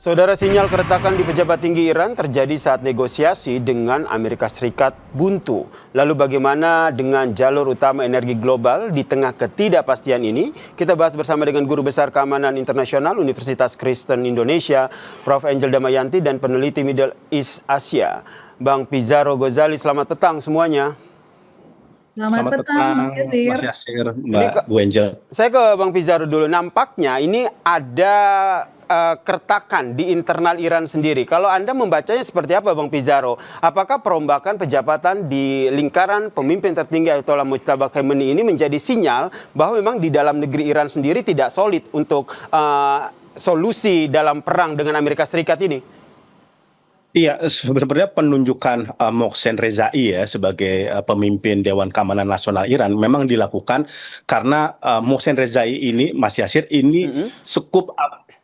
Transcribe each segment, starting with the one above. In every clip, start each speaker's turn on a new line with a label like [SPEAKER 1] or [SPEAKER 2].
[SPEAKER 1] Saudara, sinyal keretakan di pejabat tinggi Iran terjadi saat negosiasi dengan Amerika Serikat buntu. Lalu bagaimana dengan jalur utama energi global di tengah ketidakpastian ini? Kita bahas bersama dengan Guru Besar Keamanan Internasional Universitas Kristen Indonesia, Prof. Angel Damayanti, dan peneliti Middle East Asia, Bang Pizarro Ghazali. Selamat petang semuanya.
[SPEAKER 2] Selamat petang, Mas Yasir, Mbak Bu Angel.
[SPEAKER 1] Saya ke Bang Pizarro dulu. Nampaknya ini ada keretakan di internal Iran sendiri. Kalau Anda membacanya seperti apa, Bang Pizarro? Apakah perombakan pejabatan di lingkaran pemimpin tertinggi Ayatollah Mujtaba Khamenei ini menjadi sinyal bahwa memang di dalam negeri Iran sendiri tidak solid untuk solusi dalam perang dengan Amerika Serikat ini?
[SPEAKER 2] Iya, sebenarnya penunjukan Mohsen Rezai ya sebagai pemimpin Dewan Keamanan Nasional Iran memang dilakukan karena Mohsen Rezai ini, Mas Yasir, ini cukup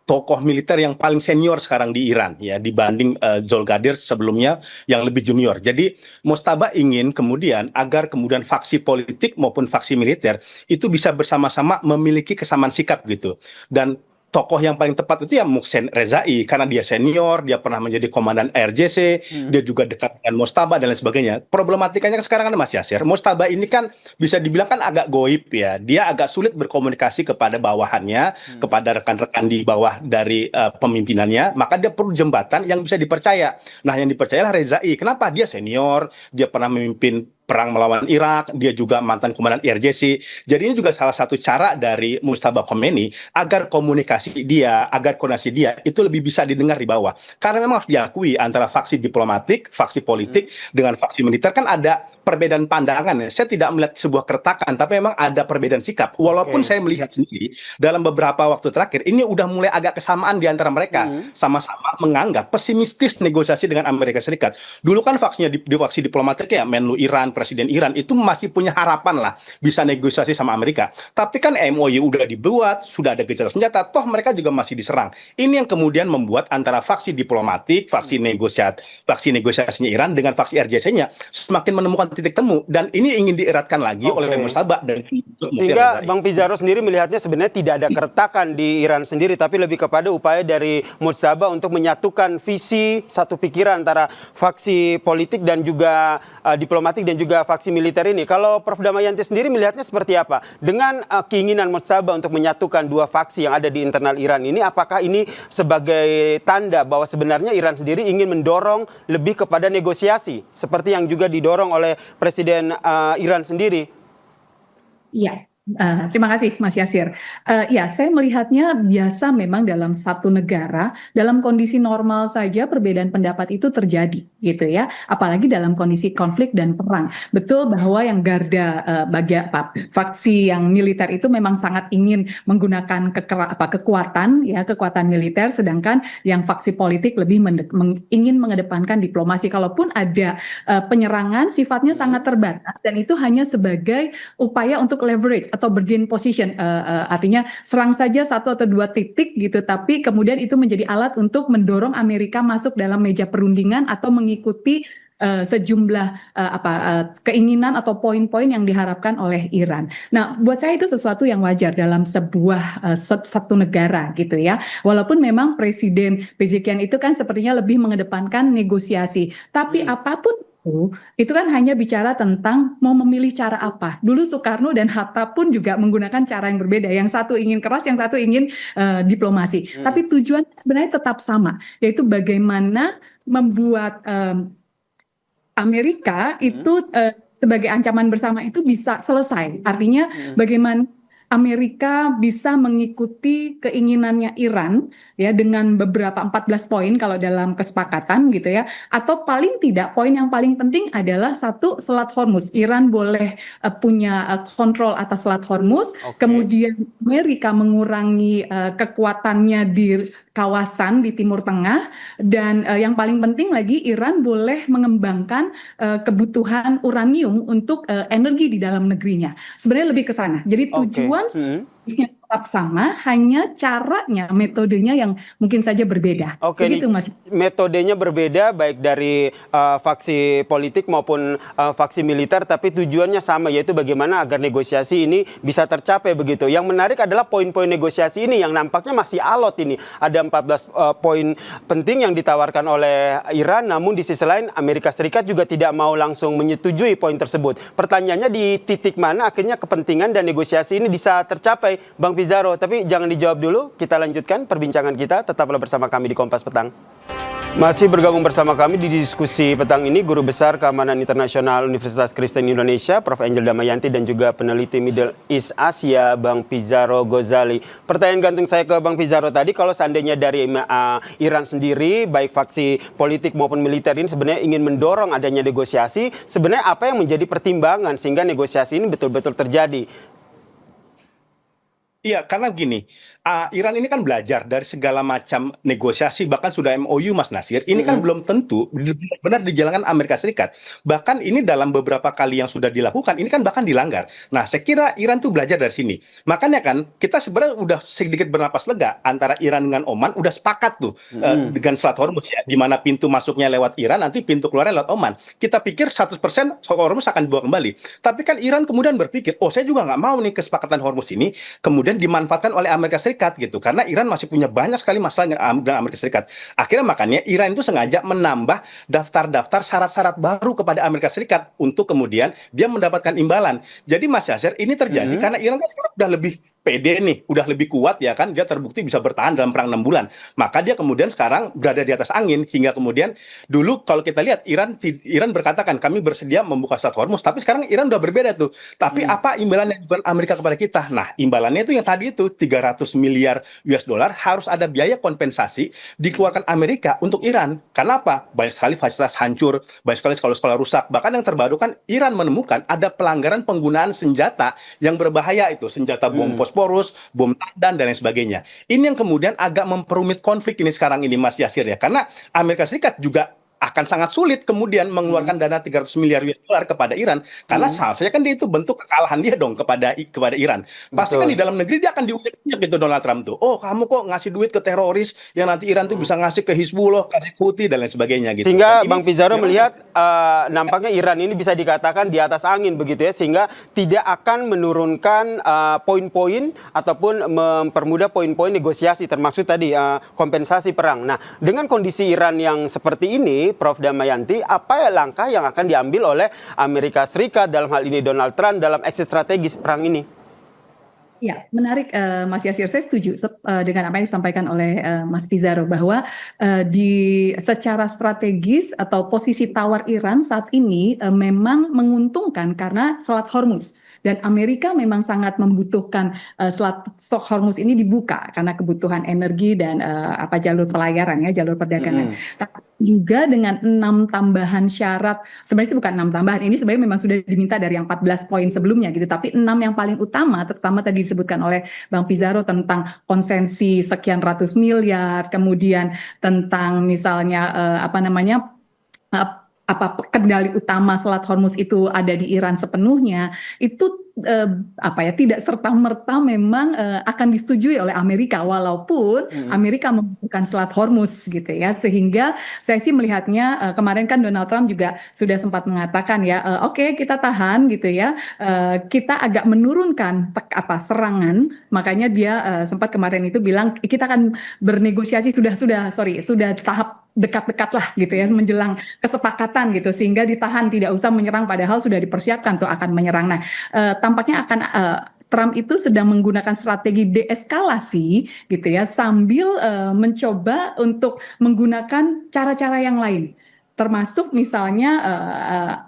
[SPEAKER 2] tokoh militer yang paling senior sekarang di Iran ya dibanding Zolgadir sebelumnya yang lebih junior. Jadi Mojtaba ingin kemudian agar kemudian faksi politik maupun faksi militer itu bisa bersama-sama memiliki kesamaan sikap gitu. Dan tokoh yang paling tepat itu ya Mohsen Rezai karena dia senior, dia pernah menjadi komandan RJC, dia juga dekat dengan Mojtaba dan lain sebagainya. Problematikanya sekarang kan Mas Yasir, Mojtaba ini kan bisa dibilang kan agak goib ya. Dia agak sulit berkomunikasi kepada bawahannya, kepada rekan-rekan di bawah dari pemimpinannya, maka dia perlu jembatan yang bisa dipercaya. Nah, yang dipercayalah Rezai. Kenapa? Dia senior, dia pernah memimpin perang melawan Irak, dia juga mantan komandan IRGC. Jadi ini juga salah satu cara dari Mujtaba Khomeini agar komunikasi dia, agar koordinasi dia itu lebih bisa didengar di bawah. Karena memang harus diakui antara faksi diplomatik, faksi politik dengan faksi militer kan ada perbedaan pandangan. Saya tidak melihat sebuah keretakan, tapi memang ada perbedaan sikap. Walaupun saya melihat sendiri dalam beberapa waktu terakhir ini udah mulai agak kesamaan di antara mereka, sama-sama menganggap pesimistis negosiasi dengan Amerika Serikat. Dulu kan faksinya di faksi diplomatik ya Menlu Iran, Presiden Iran itu masih punya harapan lah bisa negosiasi sama Amerika. Tapi kan MOU udah dibuat, sudah ada gencatan senjata, toh mereka juga masih diserang. Ini yang kemudian membuat antara faksi diplomatik, faksi negosiasinya Iran dengan faksi RJC-nya semakin menemukan titik temu, dan ini ingin dieratkan lagi oleh Mojtaba dan
[SPEAKER 1] sehingga Bang Pizarro sendiri melihatnya sebenarnya tidak ada keretakan di Iran sendiri, tapi lebih kepada upaya dari Mojtaba untuk menyatukan visi satu pikiran antara faksi politik dan juga diplomatik dan juga faksi militer ini. Kalau Prof. Damayanti sendiri melihatnya seperti apa? Dengan keinginan Mojtaba untuk menyatukan dua faksi yang ada di internal Iran ini, apakah ini sebagai tanda bahwa sebenarnya Iran sendiri ingin mendorong lebih kepada negosiasi seperti yang juga didorong oleh Presiden Iran sendiri?
[SPEAKER 3] Iya, terima kasih Mas Yasir. Ya, saya melihatnya biasa memang dalam satu negara, dalam kondisi normal saja perbedaan pendapat itu terjadi, gitu ya. Apalagi dalam kondisi konflik dan perang. Betul bahwa yang garda faksi yang militer itu memang sangat ingin menggunakan kekuatan, ya, kekuatan militer, sedangkan yang faksi politik lebih ingin mengedepankan diplomasi. Kalaupun ada penyerangan, sifatnya sangat terbatas dan itu hanya sebagai upaya untuk leverage atau bergain position, artinya serang saja satu atau dua titik gitu, tapi kemudian itu menjadi alat untuk mendorong Amerika masuk dalam meja perundingan atau mengikuti sejumlah keinginan atau poin-poin yang diharapkan oleh Iran. Nah, buat saya itu sesuatu yang wajar dalam sebuah satu negara gitu ya. Walaupun memang Presiden Pezeshkian itu kan sepertinya lebih mengedepankan negosiasi, tapi apapun itu kan hanya bicara tentang mau memilih cara apa. Dulu Soekarno dan Hatta pun juga menggunakan cara yang berbeda. Yang satu ingin keras, yang satu ingin diplomasi. Tapi tujuan sebenarnya tetap sama, yaitu bagaimana membuat Amerika itu sebagai ancaman bersama itu bisa selesai. Artinya bagaimana Amerika bisa mengikuti keinginannya Iran ya dengan beberapa 14 poin kalau dalam kesepakatan gitu ya, atau paling tidak poin yang paling penting adalah satu, Selat Hormuz. Iran boleh punya kontrol atas Selat Hormuz, kemudian Amerika mengurangi kekuatannya di kawasan di Timur Tengah, dan yang paling penting lagi Iran boleh mengembangkan kebutuhan uranium untuk energi di dalam negerinya. Sebenarnya lebih ke sana. Jadi tujuan tetap sama, hanya caranya, metodenya yang mungkin saja berbeda.
[SPEAKER 1] Oke,
[SPEAKER 3] Begitu,
[SPEAKER 1] nih
[SPEAKER 3] Mas.
[SPEAKER 1] metodenya berbeda baik dari faksi politik maupun faksi militer, tapi tujuannya sama, yaitu bagaimana agar negosiasi ini bisa tercapai begitu. Yang menarik adalah poin-poin negosiasi ini yang nampaknya masih alot ini. Ada 14 poin penting yang ditawarkan oleh Iran, namun di sisi lain Amerika Serikat juga tidak mau langsung menyetujui poin tersebut. Pertanyaannya di titik mana akhirnya kepentingan dan negosiasi ini bisa tercapai, Bang Pizarro. Tapi jangan dijawab dulu, kita lanjutkan perbincangan kita. Tetaplah bersama kami di Kompas Petang. Masih bergabung bersama kami di diskusi petang ini Guru Besar Keamanan Internasional Universitas Kristen Indonesia, Prof. Angel Damayanti, dan juga peneliti Middle East Asia, Bang Pizarro Ghazali. Pertanyaan gantung saya ke Bang Pizarro tadi, kalau seandainya dari Iran sendiri, baik faksi politik maupun militer ini sebenarnya ingin mendorong adanya negosiasi, sebenarnya apa yang menjadi pertimbangan sehingga negosiasi ini betul-betul terjadi?
[SPEAKER 2] Iya, karena gini, Iran ini kan belajar dari segala macam negosiasi, bahkan sudah MOU, Mas Nasir. Ini kan belum tentu benar-benar dijalankan Amerika Serikat. Bahkan ini dalam beberapa kali yang sudah dilakukan, ini kan bahkan dilanggar. Nah, saya kira Iran tuh belajar dari sini. Makanya kan kita sebenarnya udah sedikit bernapas lega antara Iran dengan Oman, udah sepakat tuh dengan Selat Hormuz ya, di mana pintu masuknya lewat Iran, nanti pintu keluarnya lewat Oman. Kita pikir 100% Hormuz akan dibawa kembali. Tapi kan Iran kemudian berpikir, oh saya juga nggak mau nih kesepakatan Hormuz ini kemudian dimanfaatkan oleh Amerika Serikat gitu, karena Iran masih punya banyak sekali masalah dengan Amerika Serikat. Akhirnya makanya Iran itu sengaja menambah daftar-daftar syarat-syarat baru kepada Amerika Serikat untuk kemudian dia mendapatkan imbalan. Jadi Mas Yasir, ini terjadi karena Iran kan sekarang udah lebih pede nih, udah lebih kuat ya kan, dia terbukti bisa bertahan dalam perang 6 bulan. Maka dia kemudian sekarang berada di atas angin, hingga kemudian dulu kalau kita lihat Iran berkatakan kami bersedia membuka Selat Hormuz, tapi sekarang Iran udah berbeda tuh. Tapi apa imbalan yang diberikan Amerika kepada kita? Nah, imbalannya itu yang tadi itu 300 miliar US dollar, harus ada biaya kompensasi dikeluarkan Amerika untuk Iran. Karena apa? Banyak sekali fasilitas hancur, banyak sekali sekolah-sekolah rusak. Bahkan yang terbaru kan Iran menemukan ada pelanggaran penggunaan senjata yang berbahaya, itu senjata bom Bosporus, bom tandan, dan lain sebagainya. Ini yang kemudian agak memperumit konflik ini sekarang ini, Mas Yasir ya. Karena Amerika Serikat juga akan sangat sulit kemudian mengeluarkan dana 300 miliar US dollar kepada Iran, karena seharusnya kan dia itu bentuk kekalahan dia dong kepada Iran. Pasti kan di dalam negeri dia akan diuji gitu Donald Trump tuh. Oh, kamu kok ngasih duit ke teroris yang nanti Iran tuh bisa ngasih ke Hizbullah, kasih ke Houthi, dan lain sebagainya gitu.
[SPEAKER 1] Sehingga
[SPEAKER 2] Dan
[SPEAKER 1] Bang Pizarro melihat nampaknya Iran ini bisa dikatakan di atas angin begitu ya, sehingga tidak akan menurunkan poin-poin ataupun mempermudah poin-poin negosiasi, termasuk tadi kompensasi perang. Nah, dengan kondisi Iran yang seperti ini, Prof. Damayanti, apa ya langkah yang akan diambil oleh Amerika Serikat, dalam hal ini Donald Trump, dalam exit strategis perang ini?
[SPEAKER 3] Ya, menarik, Mas Yasir. Saya setuju dengan apa yang disampaikan oleh Mas Pizarro, bahwa secara strategis atau posisi tawar Iran saat ini memang menguntungkan karena Selat Hormuz. Dan Amerika memang sangat membutuhkan Selat Hormuz ini dibuka karena kebutuhan energi dan jalur pelayaran ya, jalur perdagangan. Tapi juga dengan 6 tambahan syarat, sebenarnya sih bukan 6 tambahan, ini sebenarnya memang sudah diminta dari yang 14 poin sebelumnya gitu, tapi 6 yang paling utama, terutama tadi disebutkan oleh Bang Pizarro tentang konsensi sekian ratus miliar, kemudian tentang misalnya kendali utama Selat Hormuz itu ada di Iran sepenuhnya, itu tidak serta-merta memang akan disetujui oleh Amerika, walaupun Amerika membutuhkan Selat Hormuz gitu ya. Sehingga saya sih melihatnya, kemarin kan Donald Trump juga sudah sempat mengatakan ya, oke, kita tahan gitu ya, kita agak menurunkan serangan, makanya dia sempat kemarin itu bilang kita akan bernegosiasi sudah tahap dekat-dekat lah gitu ya, menjelang kesepakatan gitu, sehingga ditahan, tidak usah menyerang, padahal sudah dipersiapkan tuh akan menyerang. Nah, tampaknya akan Trump itu sedang menggunakan strategi deeskalasi gitu ya, sambil mencoba untuk menggunakan cara-cara yang lain. Termasuk misalnya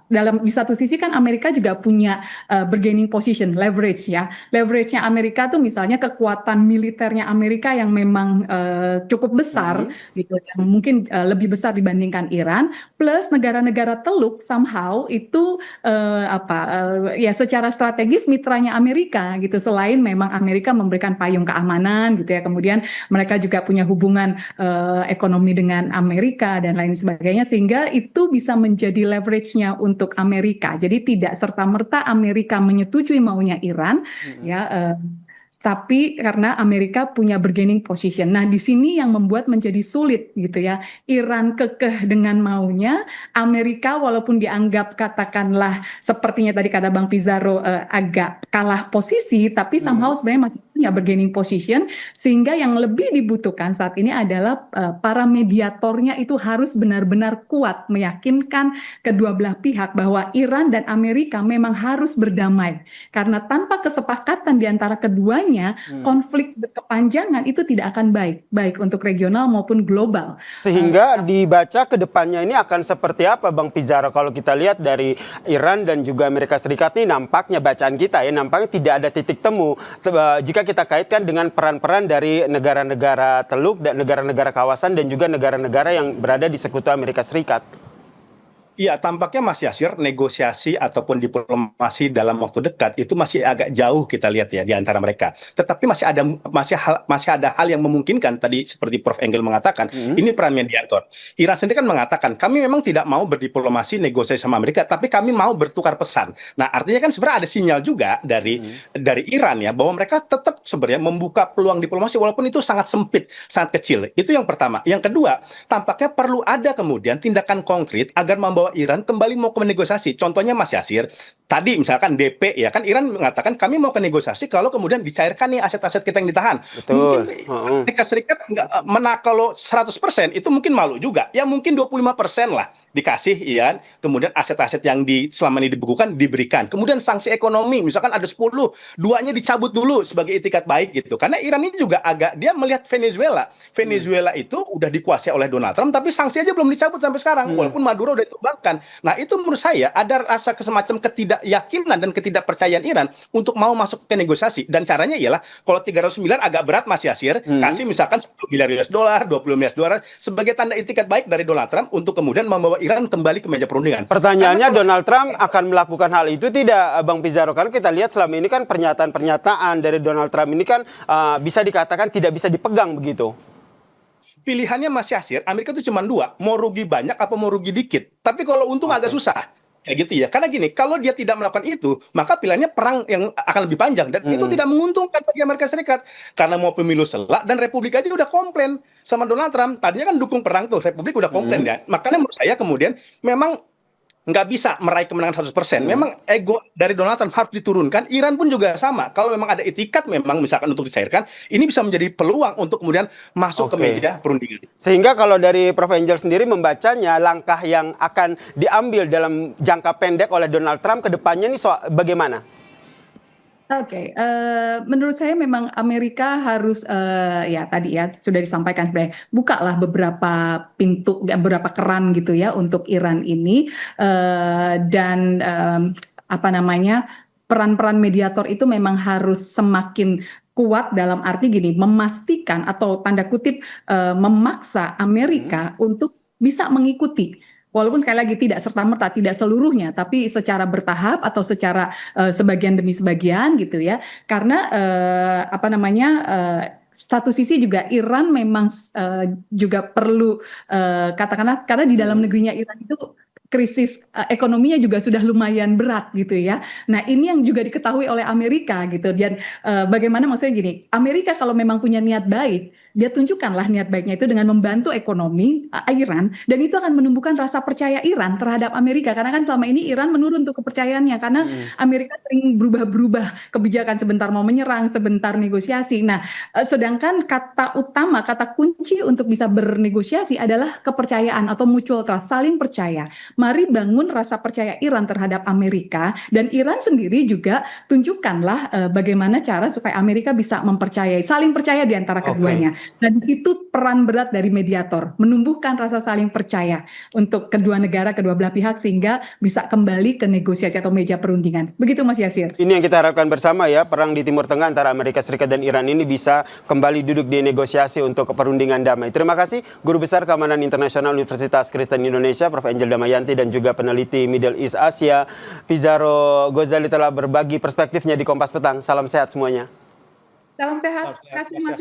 [SPEAKER 3] di satu sisi kan Amerika juga punya bargaining position, leverage ya. Leverage-nya Amerika tuh misalnya kekuatan militernya Amerika yang memang cukup besar gitu, yang mungkin lebih besar dibandingkan Iran, plus negara-negara Teluk somehow itu secara strategis mitranya Amerika gitu. Selain memang Amerika memberikan payung keamanan gitu ya, kemudian mereka juga punya hubungan ekonomi dengan Amerika dan lain sebagainya, sehingga itu bisa menjadi leverage-nya untuk Amerika. Jadi tidak serta-merta Amerika menyetujui maunya Iran, ya. tapi karena Amerika punya bargaining position. Nah, di sini yang membuat menjadi sulit gitu ya. Iran kekeh dengan maunya, Amerika walaupun dianggap katakanlah sepertinya tadi kata Bang Pizarro agak kalah posisi, tapi somehow sebenarnya masih punya bargaining position, sehingga yang lebih dibutuhkan saat ini adalah para mediatornya itu harus benar-benar kuat meyakinkan kedua belah pihak bahwa Iran dan Amerika memang harus berdamai. Karena tanpa kesepakatan di antara keduanya, konflik berkepanjangan itu tidak akan baik untuk regional maupun global.
[SPEAKER 1] Sehingga dibaca ke depannya ini akan seperti apa Bang Pizarro? Kalau kita lihat dari Iran dan juga Amerika Serikat ini nampaknya bacaan kita ya, nampaknya tidak ada titik temu jika kita kaitkan dengan peran-peran dari negara-negara teluk dan negara-negara kawasan dan juga negara-negara yang berada di sekutu Amerika Serikat.
[SPEAKER 2] Iya, tampaknya Mas Yasir, negosiasi ataupun diplomasi dalam waktu dekat itu masih agak jauh kita lihat ya di antara mereka. Tetapi masih ada hal yang memungkinkan tadi seperti Prof. Engel mengatakan, ini peran mediator. Iran sendiri kan mengatakan, kami memang tidak mau berdiplomasi negosiasi sama Amerika, tapi kami mau bertukar pesan. Nah, artinya kan sebenarnya ada sinyal juga dari Iran ya, bahwa mereka tetap sebenarnya membuka peluang diplomasi walaupun itu sangat sempit, sangat kecil. Itu yang pertama. Yang kedua, tampaknya perlu ada kemudian tindakan konkret agar membawa Iran kembali mau ke negosiasi. Contohnya Mas Yasir, tadi misalkan DP ya kan Iran mengatakan kami mau ke negosiasi kalau kemudian dicairkan nih aset-aset kita yang ditahan.
[SPEAKER 1] Betul.
[SPEAKER 2] Mungkin Amerika Serikat kalau 100% itu mungkin malu juga. Ya mungkin 25% lah dikasih ya. Kemudian aset-aset yang selama ini dibekukan diberikan. Kemudian sanksi ekonomi misalkan ada 10, duanya dicabut dulu sebagai itikat baik gitu. Karena Iran ini juga dia melihat Venezuela. Venezuela itu udah dikuasai oleh Donald Trump tapi sanksi aja belum dicabut sampai sekarang walaupun Maduro udah ditumbangkan. Nah, itu menurut saya ada rasa semacam ketidakyakinan dan ketidakpercayaan Iran untuk mau masuk ke negosiasi. Dan caranya ialah kalau 300 miliar agak berat Mas Yasir, kasih misalkan 10 miliar US dollar, 20 miliar dolar sebagai tanda itikat baik dari Donald Trump untuk kemudian membawa Iran kembali ke meja perundingan.
[SPEAKER 1] Pertanyaannya Donald Trump akan melakukan hal itu tidak Bang Pizarro? Karena kita lihat selama ini kan pernyataan-pernyataan dari Donald Trump ini kan bisa dikatakan tidak bisa dipegang begitu.
[SPEAKER 2] Pilihannya Mas Yasir, Amerika itu cuma dua, mau rugi banyak apa mau rugi dikit. Tapi kalau untung agak susah. Kayak gitu ya. Karena gini, kalau dia tidak melakukan itu, maka pilihannya perang yang akan lebih panjang. Dan itu tidak menguntungkan bagi Amerika Serikat. Karena mau pemilu selak, dan Republik aja udah komplain sama Donald Trump. Tadinya kan dukung perang tuh, Republik udah komplain ya. Makanya menurut saya kemudian memang nggak bisa meraih kemenangan 100%. Memang ego dari Donald Trump harus diturunkan. Iran pun juga sama. Kalau memang ada etikat memang misalkan untuk dicairkan, ini bisa menjadi peluang untuk kemudian masuk ke meja perundingan.
[SPEAKER 1] Sehingga kalau dari Prof. Angel sendiri membacanya, langkah yang akan diambil dalam jangka pendek oleh Donald Trump ke depannya ini bagaimana?
[SPEAKER 3] Oke, menurut saya memang Amerika harus ya tadi ya sudah disampaikan sebenarnya bukalah beberapa pintu, beberapa keran gitu ya untuk Iran ini dan apa namanya peran-peran mediator itu memang harus semakin kuat dalam arti gini memastikan atau tanda kutip memaksa Amerika untuk bisa mengikuti. Walaupun sekali lagi tidak serta-merta, tidak seluruhnya, tapi secara bertahap atau secara sebagian demi sebagian gitu ya. Karena apa namanya satu sisi juga Iran memang juga perlu katakanlah karena di dalam negerinya Iran itu krisis ekonominya juga sudah lumayan berat gitu ya. Nah ini yang juga diketahui oleh Amerika gitu. Dan bagaimana maksudnya gini, Amerika kalau memang punya niat baik, dia tunjukkanlah niat baiknya itu dengan membantu ekonomi Iran dan itu akan menumbuhkan rasa percaya Iran terhadap Amerika karena kan selama ini Iran menurun tuh kepercayaannya karena Amerika sering berubah-berubah kebijakan sebentar mau menyerang sebentar negosiasi. Nah sedangkan kata utama kata kunci untuk bisa bernegosiasi adalah kepercayaan atau mutual trust, saling percaya. Mari bangun rasa percaya Iran terhadap Amerika dan Iran sendiri juga tunjukkanlah bagaimana cara supaya Amerika bisa mempercayai saling percaya di antara keduanya. Dan di situ peran berat dari mediator, menumbuhkan rasa saling percaya untuk kedua negara, kedua belah pihak sehingga bisa kembali ke negosiasi atau meja perundingan. Begitu Mas Yasir.
[SPEAKER 1] Ini yang kita harapkan bersama ya, perang di Timur Tengah antara Amerika Serikat dan Iran ini bisa kembali duduk di negosiasi untuk perundingan damai. Terima kasih Guru Besar Keamanan Internasional Universitas Kristen Indonesia, Prof. Angel Damayanti dan juga peneliti Middle East Asia, Pizarro Ghazali telah berbagi perspektifnya di Kompas Petang. Salam sehat semuanya.
[SPEAKER 3] Salam sehat. Terima kasih Mas